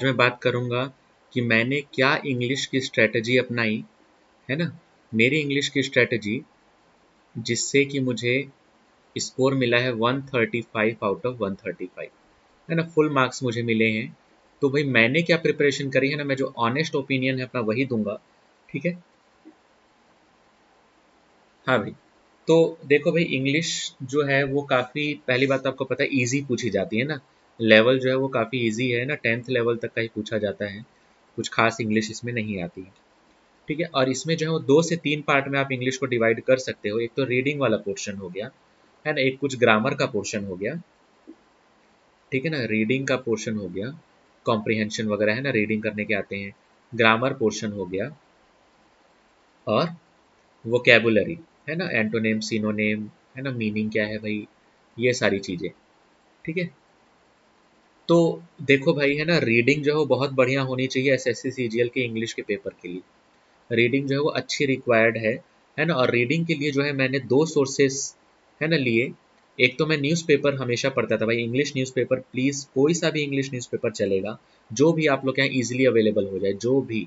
मैं बात करूंगा कि मैंने क्या इंग्लिश की स्ट्रेटजी अपनाई, है ना। मेरी इंग्लिश की स्ट्रेटजी जिससे कि मुझे स्कोर मिला है 135 आउट ऑफ 135, है ना, फुल मार्क्स मुझे मिले हैं। तो भाई मैंने क्या प्रिपरेशन करी है ना, मैं जो ऑनेस्ट ओपिनियन है अपना वही दूंगा, ठीक है। हाँ भाई, तो देखो भाई, इंग्लिश जो है वो काफ़ी, पहली बात तो आपको पता है ईजी पूछी जाती है ना। लेवल जो है वो काफ़ी ईजी है ना, 10th लेवल तक का ही पूछा जाता है। कुछ खास इंग्लिश इसमें नहीं आती है, ठीक है। और इसमें जो है वो 2 से 3 पार्ट में आप इंग्लिश को डिवाइड कर सकते हो। एक तो रीडिंग वाला पोर्शन हो गया, है ना, एक कुछ ग्रामर का पोर्शन हो गया, ठीक है ना, रीडिंग का पोर्शन हो गया, कॉम्प्रिहेंशन वगैरह, है ना, रीडिंग करने के आते हैं। ग्रामर पोर्शन हो गया, और वोकेबुलरी, है ना, एंटोनेम, सिनोनेम, है ना, मीनिंग क्या है भाई, ये सारी चीज़ें, ठीक है। तो देखो भाई, है ना, रीडिंग जो है वो बहुत बढ़िया होनी चाहिए एसएससी सीजीएल के इंग्लिश के पेपर के लिए। रीडिंग जो है वो अच्छी रिक्वायर्ड है ना। और रीडिंग के लिए जो है मैंने 2 सोर्सेस, है ना, लिए। एक तो मैं न्यूज़पेपर हमेशा पढ़ता था भाई, इंग्लिश न्यूज़पेपर, प्लीज़ कोई सा भी इंग्लिश न्यूज़पेपर चलेगा, जो भी आप लोग के यहाँ ईजिली अवेलेबल हो जाए, जो भी,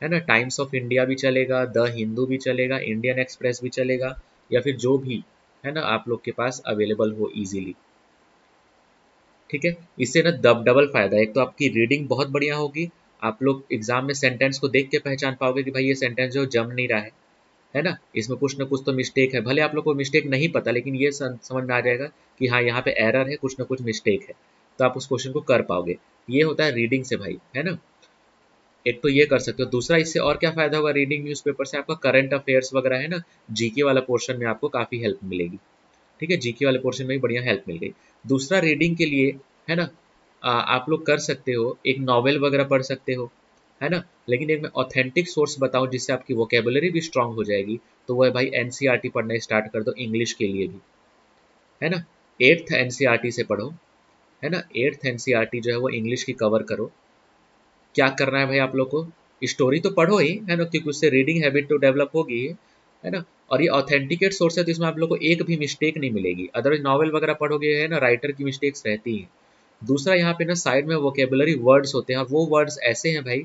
है ना, टाइम्स ऑफ इंडिया भी चलेगा, द हिंदू भी चलेगा, इंडियन एक्सप्रेस भी चलेगा, या फिर जो भी, है ना, आप लोग के पास अवेलेबल हो ईजिली, ठीक है। इससे ना डबल फायदा है, एक तो आपकी रीडिंग बहुत बढ़िया होगी, आप लोग एग्जाम में सेंटेंस को देख के पहचान पाओगे कि भाई ये सेंटेंस जो जम नहीं रहा है ना, इसमें कुछ ना कुछ तो मिस्टेक है। भले आप लोग को मिस्टेक नहीं पता, लेकिन ये समझ में आ जाएगा कि हाँ यहाँ पे एरर है, कुछ ना कुछ मिस्टेक है, तो आप उस क्वेश्चन को कर पाओगे। ये होता है रीडिंग से भाई, है ना। एक तो ये कर सकते हो। दूसरा, इससे और क्या फायदा होगा रीडिंग न्यूज़पेपर से, आपका करंट अफेयर्स वगैरह, है ना, जीके वाला पोर्शन में आपको काफ़ी हेल्प मिलेगी, ठीक है। जीके वाले पोर्शन में भी बढ़िया हेल्प मिल गई। दूसरा, रीडिंग के लिए, है ना, आप लोग कर सकते हो, एक नॉवेल वगैरह पढ़ सकते हो, है ना। लेकिन एक मैं ऑथेंटिक सोर्स बताऊं जिससे आपकी वोकेबुलरी भी स्ट्रांग हो जाएगी, तो वो है भाई एनसीईआरटी पढ़ना स्टार्ट कर दो इंग्लिश के लिए भी, है ना। 8th एनसीईआरटी से पढ़ो, है ना, 8th एनसीईआरटी जो है वो इंग्लिश की कवर करो। क्या करना है भाई आप लोग को, स्टोरी तो पढ़ो ही, है ना, क्योंकि उससे रीडिंग हैबिट तो डेवलप होगी ही, है ना। और ये ऑथेंटिकेट सोर्स है, तो इसमें आप लोग को एक भी मिस्टेक नहीं मिलेगी। अदरवाइज नॉवल वगैरह पढ़ोगे, है ना, राइटर की मिस्टेक्स रहती हैं। दूसरा, यहाँ पे ना साइड में वोकेबुलरी वर्ड्स होते हैं, वो वर्ड्स ऐसे हैं भाई,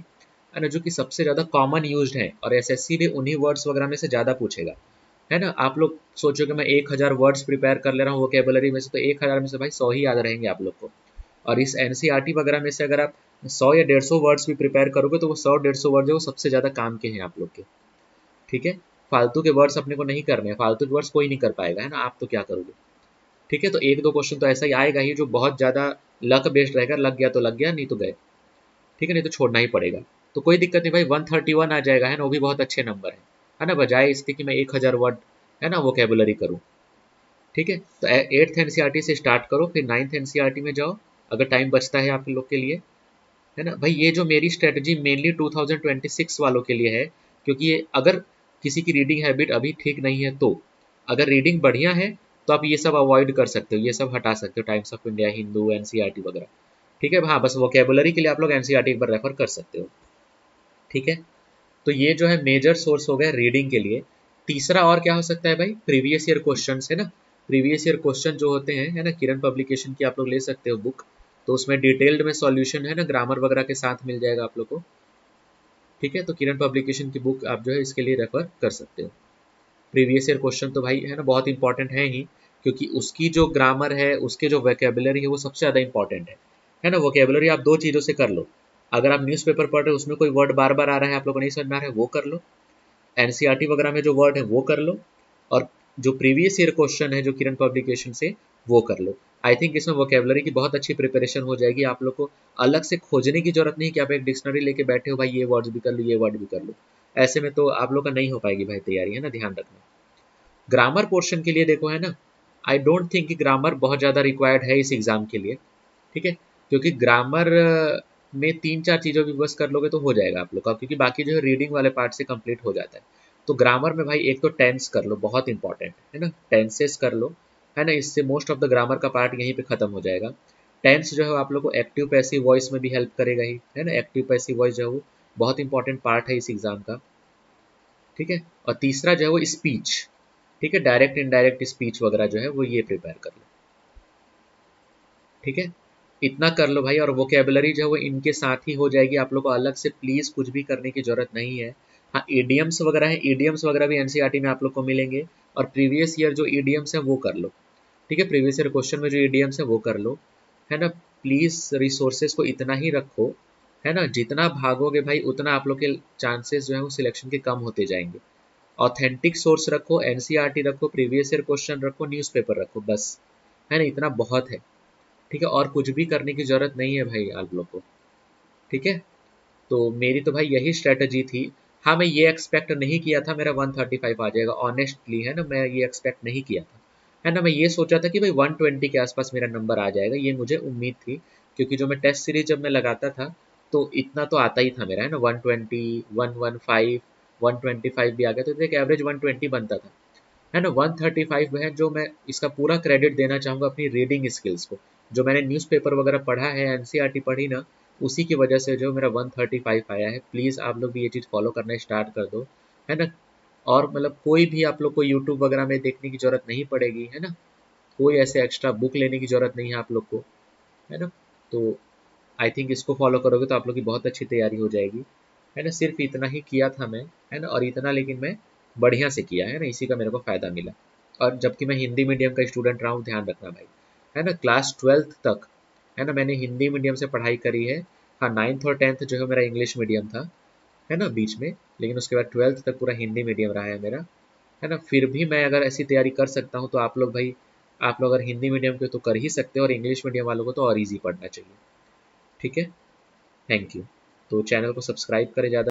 है ना, जो कि सबसे ज़्यादा कॉमन यूज्ड हैं, और एसएससी भी उन्हीं वर्ड्स वगैरह में से ज़्यादा पूछेगा, है ना। आप लोग सोचोगे मैं 1000 वर्ड्स प्रिपेयर कर ले रहा हूँ वोकेबुलरी में से, तो 1000 में से भाई 100 ही याद रहेंगे आप लोग को। और इस एनसीईआरटी वगैरह में से अगर आप 100 या 150 वर्ड्स भी प्रिपेयर करोगे, तो वो 100-150 वर्ड जो वो सबसे ज़्यादा काम के हैं आप लोग के, ठीक है। फालतू के वर्ड्स अपने को नहीं करने हैं, फालतू के वर्ड्स कोई नहीं कर पाएगा, है ना, आप तो क्या करोगे, ठीक है। तो एक दो क्वेश्चन तो ऐसा ही आएगा ही जो बहुत ज़्यादा लक बेस्ड रहेगा, लग गया तो लग गया, नहीं तो गए, ठीक है, नहीं तो छोड़ना ही पड़ेगा। तो कोई दिक्कत नहीं भाई, 131 आ जाएगा, है ना, वो भी बहुत अच्छे नंबर है ना, बजाय इसके कि मैं 1000 वर्ड, है ना, वोकेबुलरी करूँ, ठीक है। तो 8th एनसीईआरटी से स्टार्ट करो, फिर 9th एनसीईआरटी में जाओ, अगर टाइम बचता है आप लोग के लिए, है ना भाई। ये जो मेरी स्ट्रेटजी मेनली 2026 वालों के लिए है, क्योंकि ये अगर किसी की रीडिंग हैबिट अभी ठीक नहीं है, तो अगर रीडिंग बढ़िया है तो आप ये सब अवॉइड कर सकते हो, ये सब हटा सकते हो, times of India, Hindu, NCERT वगैरह, ठीक है। हाँ, बस वोकेबुलरी के लिए आप लोग एनसीईआरटी एक बार रेफर कर सकते हो, ठीक है। तो ये जो है मेजर सोर्स हो गया रीडिंग के लिए। तीसरा और क्या हो सकता है भाई, प्रीवियस ईयर क्वेश्चन, है ना। प्रीवियस ईयर क्वेश्चन जो होते हैं, है ना, किरण पब्लिकेशन की आप लोग ले सकते हो बुक, तो उसमें डिटेल्ड में सॉल्यूशन, है ना, ग्रामर वगैरह के साथ मिल जाएगा आप लोग को, ठीक है। तो किरण पब्लिकेशन की बुक आप जो है इसके लिए रेफर कर सकते हो। प्रीवियस ईयर क्वेश्चन तो भाई, है ना, बहुत इंपॉर्टेंट है ही, क्योंकि उसकी जो ग्रामर है, उसके जो वोकेबुलरी है, वो सबसे ज़्यादा इंपॉर्टेंट है ना। वोकेबुलरी आप 2 चीज़ों से कर लो, अगर आप न्यूज़पेपर पढ़ रहे हो, उसमें कोई वर्ड बार बार आ रहा है, आप लोग को नहीं समझ में आ रहा है, वो कर लो। एनसीईआरटी वगैरह में जो वर्ड है वो कर लो, और जो प्रीवियस ईयर क्वेश्चन है जो किरण पब्लिकेशन से, वो कर लो। आई थिंक इसमें वोकेबुलरी की बहुत अच्छी प्रिपरेशन हो जाएगी, आप लोग को अलग से खोजने की जरूरत नहीं कि आप एक डिक्शनरी लेके बैठे हो भाई, ये वर्ड्स भी कर लो, ये वर्ड भी कर लो। ऐसे में तो आप लोग का नहीं हो पाएगी भाई तैयारी, है ना, ध्यान रखना। ग्रामर पोर्शन के लिए देखो, है ना, आई डोंट थिंक कि ग्रामर बहुत ज़्यादा रिक्वायर्ड है इस एग्ज़ाम के लिए, ठीक है। क्योंकि ग्रामर में 3-4 चीज़ों की बस कर लोगे तो हो जाएगा आप लोग का, क्योंकि बाकी जो है रीडिंग वाले पार्ट से कंप्लीट हो जाता है। तो ग्रामर में भाई एक तो टेंस कर लो, बहुत इंपॉर्टेंट है ना, टेंसेस कर लो, है ना, इससे मोस्ट ऑफ द ग्रामर का पार्ट यहीं पे खत्म हो जाएगा। टेंस जो है आप लोग को एक्टिव पैसिव वॉइस में भी हेल्प करेगा ही, है ना, एक्टिव पैसिव वॉइस जो है वो बहुत इंपॉर्टेंट पार्ट है इस एग्ज़ाम का, ठीक है। और तीसरा जो है वो स्पीच, ठीक है, डायरेक्ट इनडायरेक्ट स्पीच वगैरह जो है वो ये प्रिपेयर कर लो, ठीक है। इतना कर लो भाई, और वोकेबलरी जो है वो इनके साथ ही हो जाएगी, आप लोग को अलग से प्लीज़ कुछ भी करने की ज़रूरत नहीं है। हाँ, ईडियम्स वगैरह है, ईडियम्स वगैरह भी एनसीईआरटी में आप लोग को मिलेंगे, और प्रीवियस ईयर जो ईडियम्स है वो कर लो। ठीक है, प्रीवियस ईयर क्वेश्चन में जो ईडियम्स है वो कर लो, है ना। प्लीज़ रिसोर्सेज को इतना ही रखो, है ना। जितना भागोगे भाई उतना आप लोग के चांसेस जो है वो सिलेक्शन के कम होते जाएंगे। ऑथेंटिक सोर्स रखो, एनसीईआरटी रखो, प्रीवियस ईयर क्वेश्चन रखो, न्यूज़पेपर रखो, बस, है ना, इतना बहुत है। ठीक है, और कुछ भी करने की ज़रूरत नहीं है भाई आप लोग को। ठीक है, तो मेरी तो भाई यही स्ट्रैटेजी थी। हाँ, मैं ये एक्सपेक्ट नहीं किया था मेरा 135 आ जाएगा, ऑनेस्टली, है ना, मैं ये एक्सपेक्ट नहीं किया था, है ना। मैं ये सोचा था कि भाई 120 के आसपास मेरा नंबर आ जाएगा, ये मुझे उम्मीद थी, क्योंकि जो मैं टेस्ट सीरीज जब मैं लगाता था तो इतना तो आता ही था मेरा, है ना। 120, 115, 125 भी आ गया, तो एक एवरेज 120 बनता था, है ना। 135 है, जो मैं इसका पूरा क्रेडिट देना चाहूँगा अपनी रीडिंग स्किल्स को। जो मैंने न्यूज़पेपर वगैरह पढ़ा है, एनसीईआरटी पढ़ी ना, उसी की वजह से जो मेरा 135 आया है। प्लीज़ आप लोग भी ये चीज़ फॉलो करना स्टार्ट कर दो, है ना। और मतलब कोई भी आप लोग को यूट्यूब वगैरह में देखने की ज़रूरत नहीं पड़ेगी, है ना। कोई ऐसे एक्स्ट्रा बुक लेने की ज़रूरत नहीं है आप लोग को, है ना। तो आई थिंक इसको फॉलो करोगे तो आप लोग की बहुत अच्छी तैयारी हो जाएगी, है ना। सिर्फ इतना ही किया था मैं, है ना, और इतना लेकिन मैं बढ़िया से किया, है ना, इसी का मेरे को फ़ायदा मिला। और जबकि मैं हिंदी मीडियम का स्टूडेंट रहा हूँ, ध्यान रखना भाई, है ना। क्लास 12th तक, है ना, मैंने हिंदी मीडियम से पढ़ाई करी है। हाँ, 9th और 10th जो है मेरा इंग्लिश मीडियम था, है ना, बीच में, लेकिन उसके बाद 12th तक पूरा हिंदी मीडियम रहा है मेरा, है ना। फिर भी मैं अगर ऐसी तैयारी कर सकता हूँ तो आप लोग भाई, आप लोग अगर हिंदी मीडियम के तो कर ही सकते हो, और इंग्लिश मीडियम वालों को तो और ईज़ी पढ़ना चाहिए। ठीक है, थैंक यू। तो चैनल को सब्सक्राइब करें ज़्यादा।